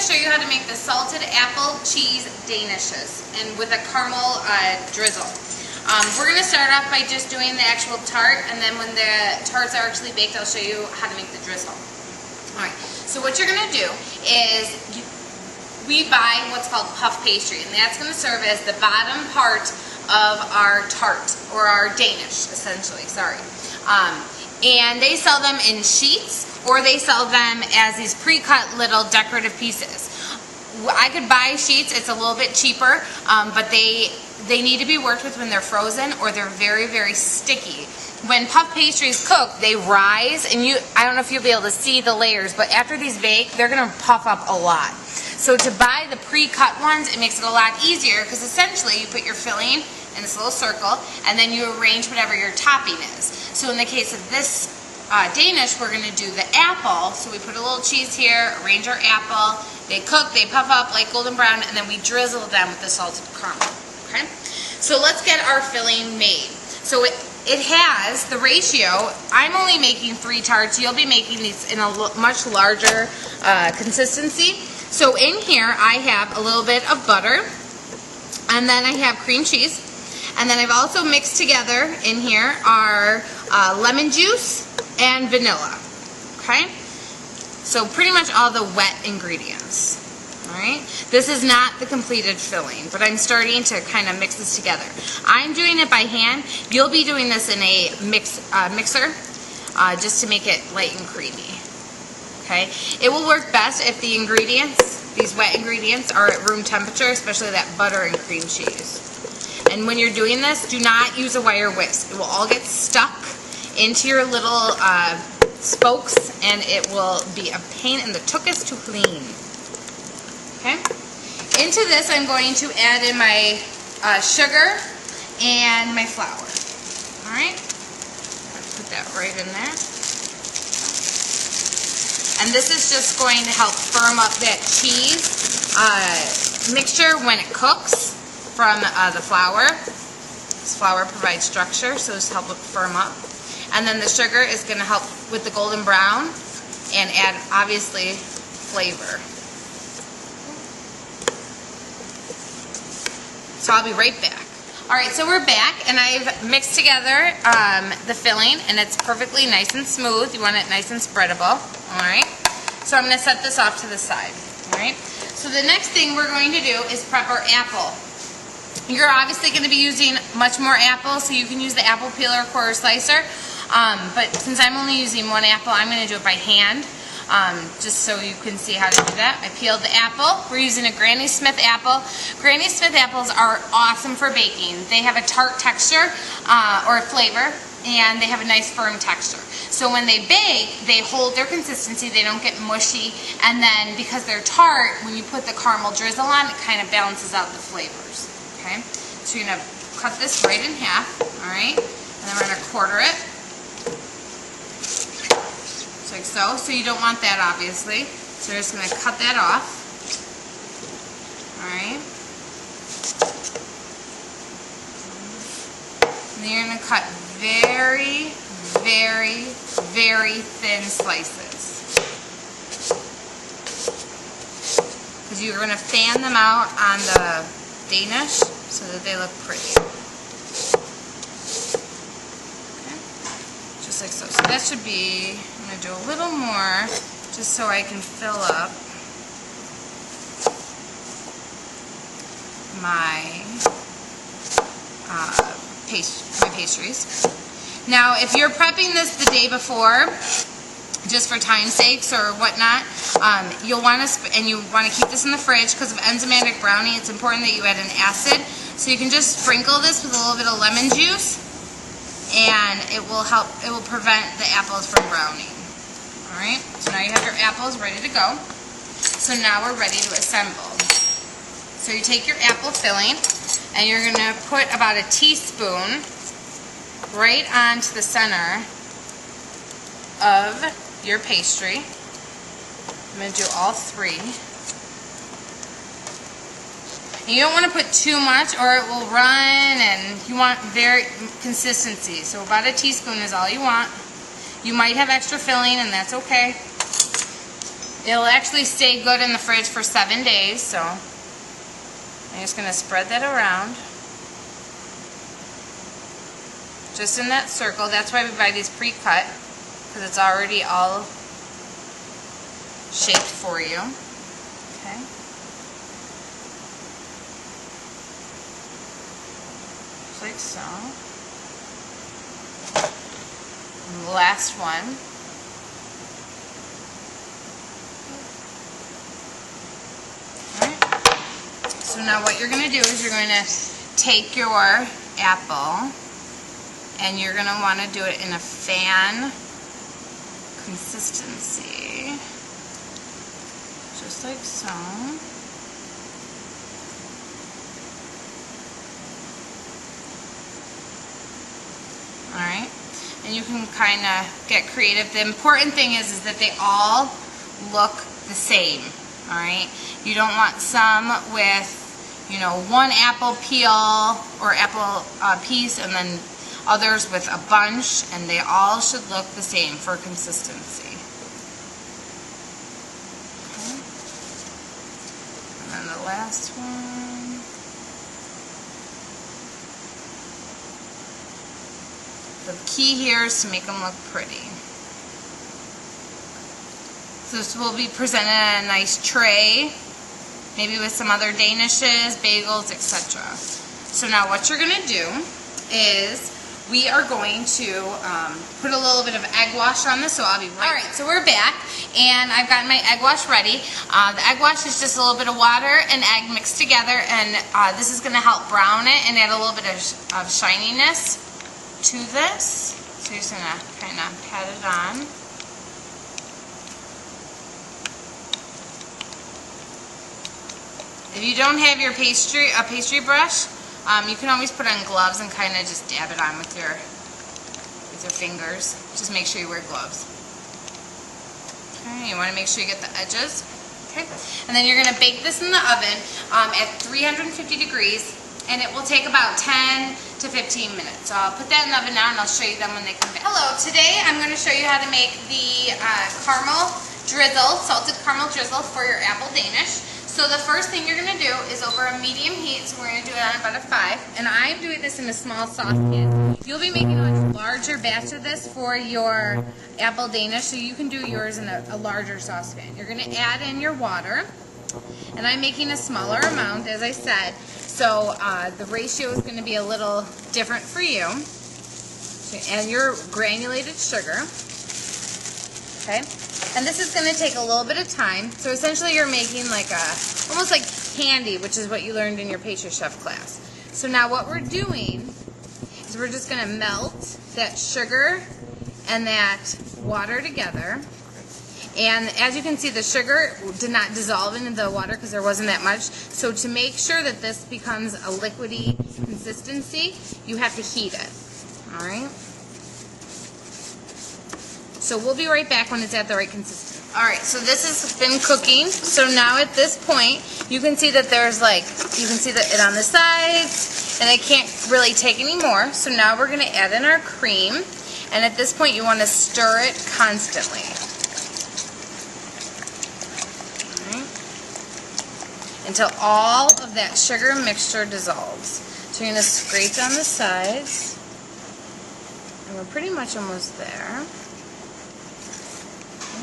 show you how to make the salted apple cheese Danishes and with a caramel drizzle. We're going to start off by just doing the actual tart, and then when the tarts are actually baked, I'll show you how to make the drizzle. Alright, so what you're going to do is we buy what's called puff pastry, and that's going to serve as the bottom part of our tart, or our Danish, essentially, sorry. And they sell them in sheets, or they sell them as these pre-cut little decorative pieces. I could buy sheets, it's a little bit cheaper, but they need to be worked with when they're frozen, or they're very, very sticky. When puff pastries cook, they rise, and I don't know if you'll be able to see the layers, but after these bake, they're going to puff up a lot. So to buy the pre-cut ones, it makes it a lot easier, because essentially you put your filling in this little circle, and then you arrange whatever your topping is. So in the case of this Danish, we're going to do the apple. So we put a little cheese here, arrange our apple, they cook, they puff up like golden brown, and then we drizzle them with the salted caramel. Okay? So let's get our filling made. So it has the ratio. I'm only making 3 tarts. You'll be making these in a much larger consistency. So in here I have a little bit of butter, and then I have cream cheese, and then I've also mixed together in here our lemon juice and vanilla. Okay? So pretty much all the wet ingredients. Alright? This is not the completed filling, but I'm starting to kind of mix this together. I'm doing it by hand. You'll be doing this in a mixer just to make it light and creamy. Okay? It will work best if the ingredients, these wet ingredients, are at room temperature, especially that butter and cream cheese. And when you're doing this, do not use a wire whisk. It will all get stuck into your little spokes, and it will be a pain in the tuchus to clean. Okay? Into this, I'm going to add in my sugar and my flour. Alright? Put that right in there. And this is just going to help firm up that cheese mixture when it cooks from the flour. This flour provides structure, so this helps it firm up. And then the sugar is going to help with the golden brown and add, obviously, flavor. So I'll be right back. Alright, so we're back, and I've mixed together the filling, and it's perfectly nice and smooth. You want it nice and spreadable. Alright, so I'm going to set this off to the side. Alright, so the next thing we're going to do is prep our apple. You're obviously going to be using much more apple, so you can use the apple peeler or quarter slicer. But since I'm only using 1 apple, I'm going to do it by hand, just so you can see how to do that. I peeled the apple. We're using a Granny Smith apple. Granny Smith apples are awesome for baking. They have a tart texture or flavor, and they have a nice firm texture. So when they bake, they hold their consistency, they don't get mushy, and then because they're tart, when you put the caramel drizzle on, it kind of balances out the flavors. Okay? So you're going to cut this right in half, alright? And then we're going to quarter it. Like so. So you don't want that, obviously. So we're just going to cut that off. Alright. And then you're going to cut very, very, very thin slices. Because you're going to fan them out on the Danish so that they look pretty. Okay. Just like so. So that should be, I'm going to do a little more just so I can fill up my pastries. Now, if you're prepping this the day before, just for time's sakes or whatnot, you'll want to, and you want to keep this in the fridge because of enzymatic browning. It's important that you add an acid. So you can just sprinkle this with a little bit of lemon juice, and it will help. It will prevent the apples from browning. All right. So now you have your apples ready to go. So now we're ready to assemble. So you take your apple filling, and you're going to put about a teaspoon right onto the center of your pastry. I'm going to do all 3. And you don't want to put too much or it will run, and you want very consistency. So about a teaspoon is all you want. You might have extra filling, and that's okay. It'll actually stay good in the fridge for 7 days, so I'm just going to spread that around. Just in that circle. That's why we buy these pre-cut, because it's already all shaped for you. Okay. Just like so. And the last one. Alright. So now what you're going to do is you're going to take your apple and you're going to want to do it in a fan consistency. Just like so. Alright. And you can kind of get creative. The important thing is that they all look the same. Alright. You don't want some with, you know, one apple peel or apple piece and then others with a bunch, and they all should look the same for consistency. Okay. And then the last one. The key here is to make them look pretty. So this will be presented in a nice tray, maybe with some other danishes, bagels, etc. So now what you're going to do is we are going to put a little bit of egg wash on this, so I'll be right back. Alright, so we're back, and I've got my egg wash ready. The egg wash is just a little bit of water and egg mixed together, and this is going to help brown it and add a little bit of shininess to this. So you're just going to kind of pat it on. If you don't have your pastry brush, you can always put on gloves and kind of just dab it on with your fingers. Just make sure you wear gloves. Okay, you want to make sure you get the edges. Okay, and then you're going to bake this in the oven at 350 degrees, and it will take about 10 to 15 minutes. So I'll put that in the oven now, and I'll show you them when they come back. Hello, today I'm going to show you how to make the caramel drizzle, salted caramel drizzle for your apple Danish. So the first thing you're going to do is over a medium heat, so we're going to do it on about a 5, and I'm doing this in a small saucepan. You'll be making a much larger batch of this for your apple Danish, so you can do yours in a larger saucepan. You're going to add in your water, and I'm making a smaller amount, as I said, so the ratio is going to be a little different for you. And your granulated sugar, okay? And this is going to take a little bit of time. So essentially you're making like almost like candy, which is what you learned in your pastry chef class. So now what we're doing is we're just going to melt that sugar and that water together. And as you can see, the sugar did not dissolve into the water because there wasn't that much. So to make sure that this becomes a liquidy consistency, you have to heat it. All right? So we'll be right back when it's at the right consistency. Alright, so this has been cooking. So now at this point, you can see that there's you can see it on the sides, and it can't really take any more. So now we're going to add in our cream. And at this point, you want to stir it constantly. Alright. Until all of that sugar mixture dissolves. So you're going to scrape down the sides. And we're pretty much almost there.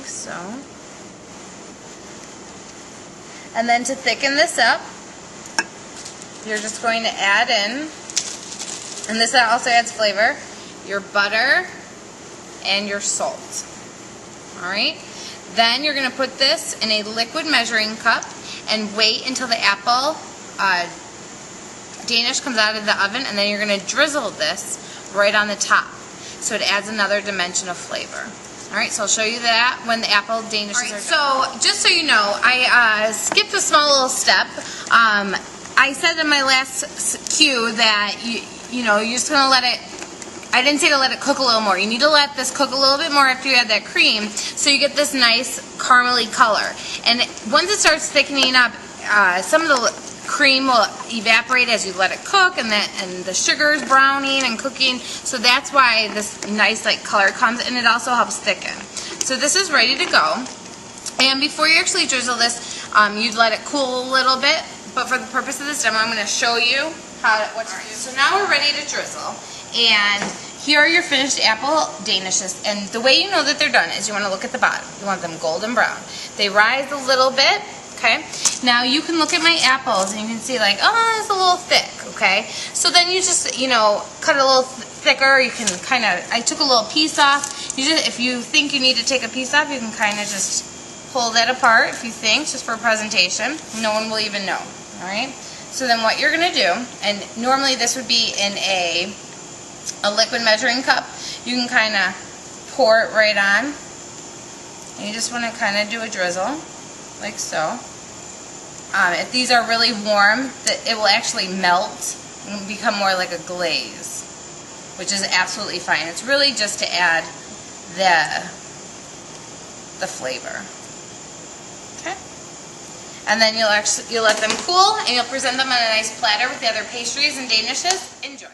So, and then to thicken this up, you're just going to add in, and this also adds flavor, your butter and your salt. Alright, then you're going to put this in a liquid measuring cup and wait until the apple Danish comes out of the oven, and then you're going to drizzle this right on the top, so it adds another dimension of flavor. Alright, so I'll show you that when the apple Danishes are done. So, just so you know, I skipped a small little step. I said in my last cue that, you know, you're just going to let it, I didn't say to let it cook a little more. You need to let this cook a little bit more after you add that cream, so you get this nice caramely color. And once it starts thickening up, some of the cream will evaporate as you let it cook, and the sugar is browning and cooking, so that's why this nice color comes, and it also helps thicken. So this is ready to go. And before you actually drizzle this, you'd let it cool a little bit. But for the purpose of this demo, I'm going to show you what to do. So now we're ready to drizzle. And here are your finished apple Danishes. And the way you know that they're done is you want to look at the bottom. You want them golden brown. They rise a little bit. Okay, now you can look at my apples and you can see like, oh, it's a little thick, okay? So then you just, cut it a little thicker. You can kind of, I took a little piece off. If you think you need to take a piece off, you can kind of just pull that apart if you think, just for presentation. No one will even know, all right? So then what you're going to do, and normally this would be in a liquid measuring cup, you can kind of pour it right on. And you just want to kind of do a drizzle, like so. If these are really warm, it will actually melt and become more like a glaze, which is absolutely fine. It's really just to add the flavor. Okay, and then you'll let them cool, and you'll present them on a nice platter with the other pastries and Danishes. Enjoy.